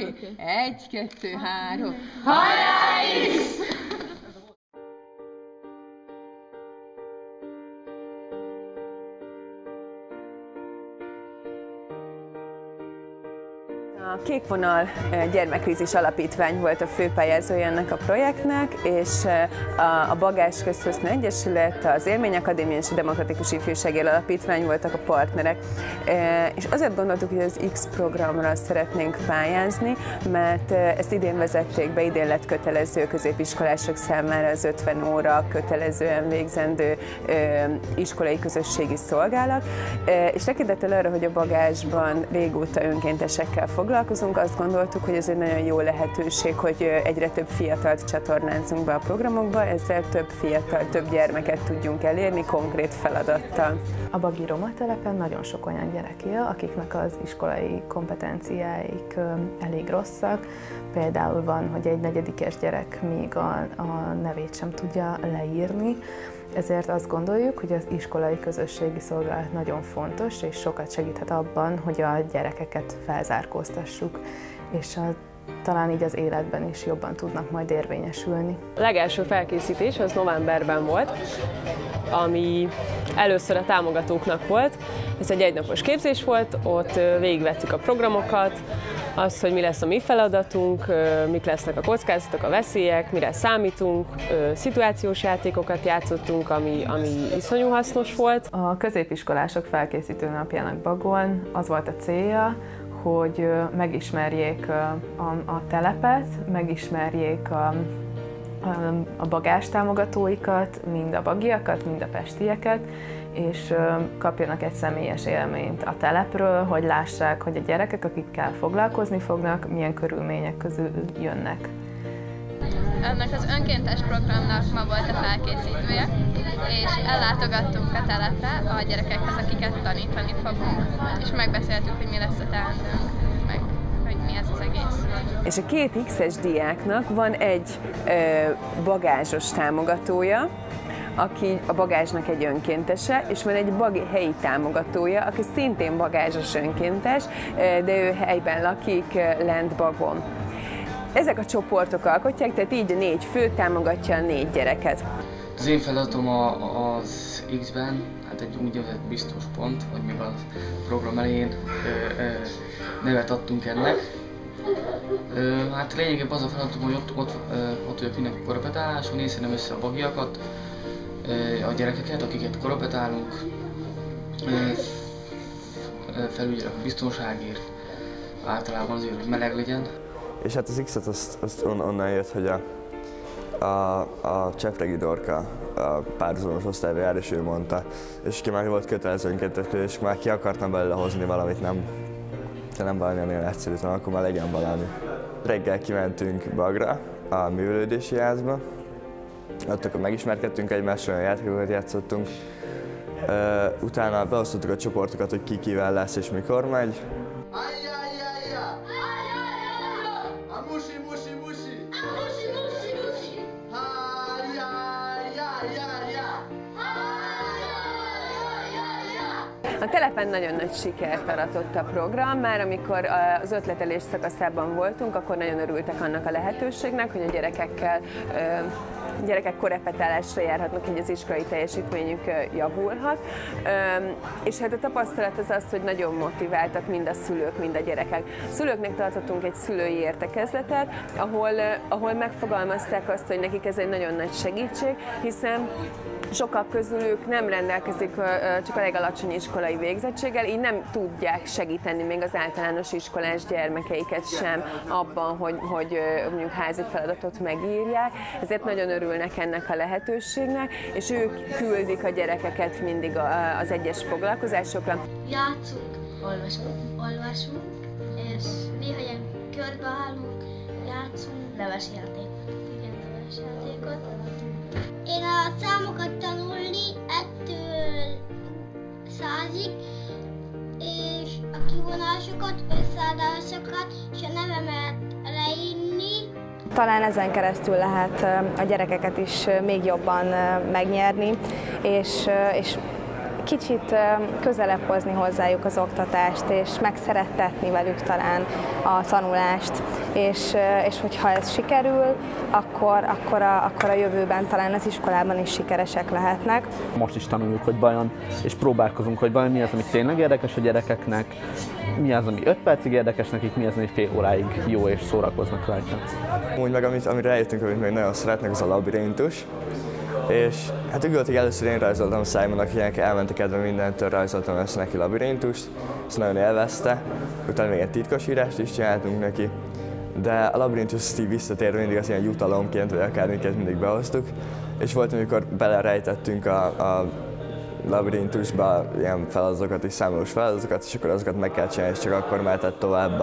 Oké. 1, 2, 3. Hajrá is! A Kék Vonal Gyermekkrízis Alapítvány volt a főpályázója ennek a projektnek, és a Bagás Közhasznú Egyesület, az Élményakadémia és a Demokratikus Ifjúsági Alapítvány voltak a partnerek. És azért gondoltuk, hogy az X programra szeretnénk pályázni, mert ezt idén vezették be, idén lett kötelező középiskolások számára az 50 óra kötelezően végzendő iskolai közösségi szolgálat, és tekintettel arra, hogy a Bagásban régóta önkéntesekkel foglalkozunk, azt gondoltuk, hogy ez egy nagyon jó lehetőség, hogy egyre több fiatalt csatornázzunk be a programokba, ezzel több fiatal, több gyermeket tudjunk elérni konkrét feladattal. A Bagi Roma telepen nagyon sok olyan gyerek él, akiknek az iskolai kompetenciáik elég rosszak. Például van, hogy egy negyedikes gyerek még a nevét sem tudja leírni, ezért azt gondoljuk, hogy az iskolai közösségi szolgálat nagyon fontos, és sokat segíthet abban, hogy a gyerekeket felzárkóztassuk, és talán így az életben is jobban tudnak majd érvényesülni. A legelső felkészítés az novemberben volt, ami először a támogatóknak volt. Ez egy egynapos képzés volt, ott végigvettük a programokat, az, hogy mi lesz a mi feladatunk, mik lesznek a kockázatok, a veszélyek, mire számítunk, szituációs játékokat játszottunk, ami iszonyú hasznos volt. A középiskolások felkészítő napjának Bagon az volt a célja, hogy megismerjék a telepet, megismerjék a Bagás támogatóikat, mind a bagiakat, mind a pestieket, és kapjanak egy személyes élményt a telepről, hogy lássák, hogy a gyerekek, akikkel foglalkozni fognak, milyen körülmények közül jönnek. Ennek az önkéntes programnak ma volt a felkészítője, és ellátogattunk a telepre a gyerekekhez, akiket tanítani fogunk, és megbeszéltük, hogy mi lesz a teendőnk, meg hogy mi ez az egész. És a két X-es diáknak van egy bagázsos támogatója, aki a Bagásnak egy önkéntese, és van egy helyi támogatója, aki szintén bagázsos önkéntes, de ő helyben lakik lent Bagon. Ezek a csoportok alkotják, tehát így a 4 fő támogatja a 4 gyereket. Az én feladatom az X-ben, hát egy úgynevezett biztos pont, hogy még a program elején nevet adtunk ennek. Hát lényegében az a feladatom, hogy ott vagyok mindenki korapetáláson, én szedem össze a bagiakat, a gyerekeket, akiket korapetálunk, felügyelek a biztonságért, általában azért, hogy meleg legyen. És hát az X-et azt onnan jött, hogy a Csepregi Dorka a párhuzamos osztályba jár, és ő mondta, és ki már volt kötelező önkénteskedés, és már ki akartam belőle hozni valamit, nem valami nagyon egyszerű, akkor már legyen valami. Reggel kimentünk Bagra, a művelődési házba, ott akkor megismerkedtünk egymással, olyan játékokat játszottunk. Utána beosztottuk a csoportokat, hogy ki kivel lesz és mikor megy. A telepen nagyon nagy sikert aratott a program, már amikor az ötletelés szakaszában voltunk, akkor nagyon örültek annak a lehetőségnek, hogy a gyerekek korrepetálásra járhatnak, így az iskolai teljesítményük javulhat. És hát a tapasztalat az, hogy nagyon motiváltak mind a szülők, mind a gyerekek. A szülőknek tartottunk egy szülői értekezletet, ahol megfogalmazták azt, hogy nekik ez egy nagyon nagy segítség, hiszen sokak közülük nem rendelkezik csak a legalacsony iskolai végzettséggel, így nem tudják segíteni még az általános iskolás gyermekeiket sem abban, hogy mondjuk házi feladatot megírják, ezért nagyon örülnek ennek a lehetőségnek, és ők küldik a gyerekeket mindig az egyes foglalkozásokra. Játszunk, olvasunk, és néha ilyen körbeállunk, játszunk levesjátékot. Igen, levesjátékot. Én a számokat tanulni 1-től 100-ig, és a kivonásokat, összeadásokat, és a nevemet leírni. Talán ezen keresztül lehet a gyerekeket is még jobban megnyerni, és kicsit közelebb hozni hozzájuk az oktatást, és megszerettetni velük talán a tanulást, és hogyha ez sikerül, akkor a jövőben talán az iskolában is sikeresek lehetnek. Most is tanuljuk, hogy vajon, és próbálkozunk, hogy vajon mi az, ami tényleg érdekes a gyerekeknek, mi az, ami 5 percig érdekes nekik, mi az, ami fél óráig jó és szórakoznak rajta. Úgy meg, amire rájöttünk, amit még nagyon szeretnek, az a labirintus. És hát úgy volt, hogy először én rajzoltam Simonnak, ilyenek elmentek kedve mindentől, rajzoltam ezt neki labirintust, ezt nagyon élvezte, utána még egy titkosírást is csináltunk neki. De a labirintus így visszatérve mindig az ilyen jutalomként, vagy akármiket mindig behoztuk. És volt, amikor belerejtettünk a labirintusba ilyen feladatokat és számolós feladatokat, és akkor azokat meg kell csinálni, és csak akkor mehetett tovább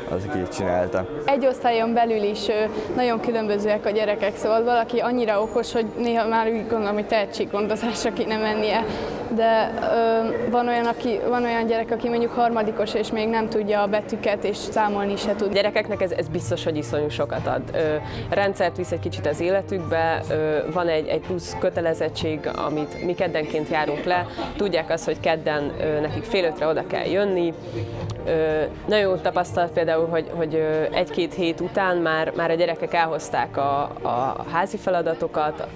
az, aki csinálta. Egy osztályon belül is nagyon különbözőek a gyerekek, szóval valaki annyira okos, hogy néha már úgy gondolom, hogy tehetséggondozásra kéne mennie. De van olyan gyerek, aki mondjuk harmadikos, és még nem tudja a betűket, és számolni se tud. A gyerekeknek ez biztos, hogy iszonyú sokat ad. Rendszert visz egy kicsit az életükbe, van egy plusz kötelezettség, amit mi keddenként járunk le. Tudják azt, hogy kedden nekik fél ötre oda kell jönni. Nagyon jó tapasztalat például, hogy 1-2 hét után már a gyerekek elhozták a házi feladatokat,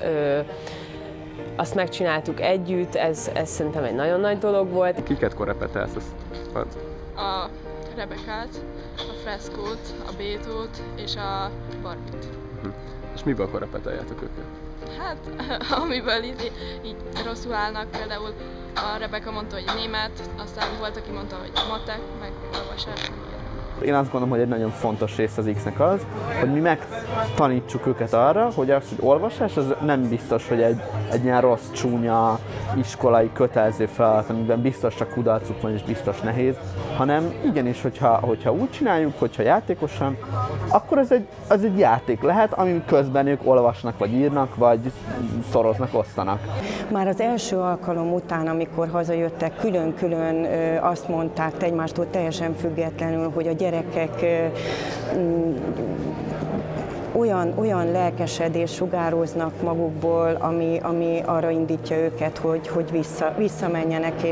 azt megcsináltuk együtt, ez szerintem egy nagyon nagy dolog volt. Kiket korrepetálsz? A Rebekát, a Freszkót, a Bétót és a Barbit. És miből korrepetáljátok őket? Hát, amiből így rosszul állnak, például a Rebeka mondta, hogy német, aztán volt, aki mondta, hogy matek, meg olvasás. Én azt gondolom, hogy egy nagyon fontos rész az X-nek az, hogy mi megtanítsuk őket arra, hogy az, hogy olvasás, az nem biztos, hogy egy ilyen rossz, csúnya, iskolai, kötelező feladat, amiben biztos csak kudarcuk van és biztos nehéz, hanem igenis, hogyha úgy csináljuk, hogyha játékosan, akkor ez egy játék lehet, ami közben ők olvasnak, vagy írnak, vagy szoroznak, osztanak. Már az első alkalom után, amikor hazajöttek, külön-külön azt mondták egymástól teljesen függetlenül, hogy a gyerekek olyan lelkesedést sugároznak magukból, ami arra indítja őket, hogy visszamenjenek,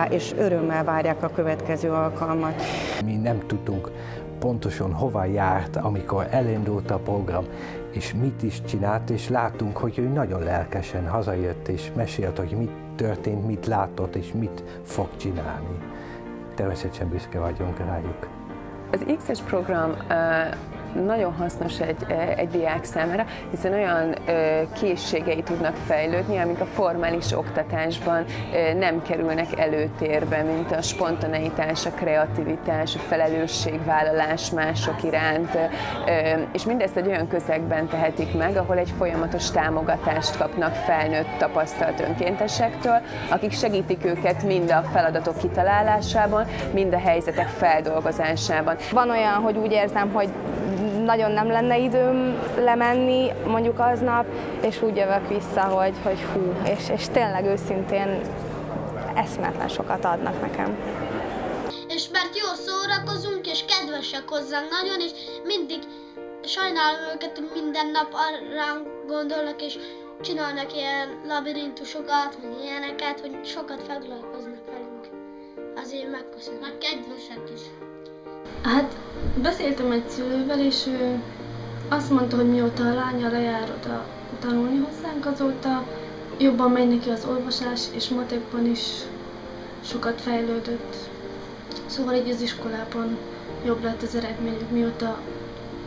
és örömmel várják a következő alkalmat. Mi nem tudtunk pontosan hova járt, amikor elindult a program, és mit is csinált, és láttunk, hogy ő nagyon lelkesen hazajött, és mesélt, hogy mit történt, mit látott, és mit fog csinálni. Természetesen büszke vagyunk rájuk. Az X-es program nagyon hasznos egy diák számára, hiszen olyan készségei tudnak fejlődni, amik a formális oktatásban nem kerülnek előtérbe, mint a spontaneitás, a kreativitás, a felelősségvállalás mások iránt, és mindezt egy olyan közegben tehetik meg, ahol egy folyamatos támogatást kapnak felnőtt tapasztalt önkéntesektől, akik segítik őket mind a feladatok kitalálásában, mind a helyzetek feldolgozásában. Van olyan, hogy úgy érzem, hogy nagyon nem lenne időm lemenni mondjuk aznap, és úgy jövök vissza, hogy hú, és tényleg őszintén eszméletlen sokat adnak nekem. És mert jól szórakozunk, és kedvesek hozzánk nagyon, és mindig sajnálom őket, hogy minden nap ránk gondolnak, és csinálnak ilyen labirintusokat, meg ilyeneket, hogy sokat foglalkoznak velünk. Azért megköszönöm. Meg kedvesek is. Hát beszéltem egy szülővel, és ő azt mondta, hogy mióta a lánya lejár oda tanulni hozzánk, azóta jobban megy neki az olvasás, és matekban is sokat fejlődött. Szóval így az iskolában jobb lett az eredményük, mióta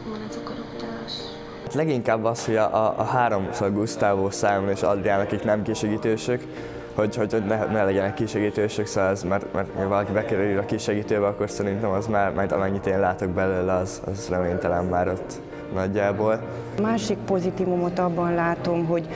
van ez a korrepetálás. Leginkább az, hogy a háromszor Gusztávó, Simon és Adrián, akik nem kisegítősök, hogy ne legyenek kisegítősök, szóval ez, mert valaki bekerül a kisegítőbe, akkor szerintem az már amennyit én látok belőle, az reménytelen már ott nagyjából. Másik pozitívumot abban látom, hogy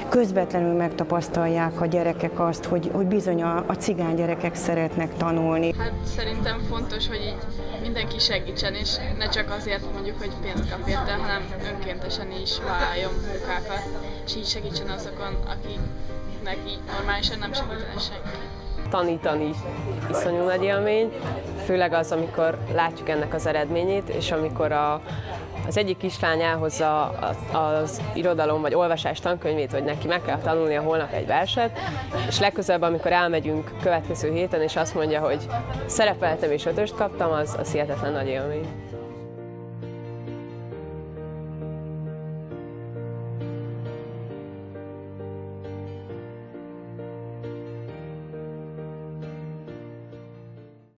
közvetlenül megtapasztalják a gyerekek azt, hogy bizony a cigány gyerekek szeretnek tanulni. Hát szerintem fontos, hogy így mindenki segítsen, és ne csak azért mondjuk, hogy pénzt kap érte, hanem önkéntesen is vállaljon munkákat, és így segítsen azokon, akiknek így normálisan nem segítene senki. Tanítani iszonyú nagy élmény, főleg az, amikor látjuk ennek az eredményét, és amikor az egyik kislány elhozza az irodalom vagy olvasás tankönyvét, hogy neki meg kell tanulnia holnap egy verset, és legközelebb, amikor elmegyünk következő héten, és azt mondja, hogy szerepeltem és 5-öst kaptam, az hihetetlen nagy élmény.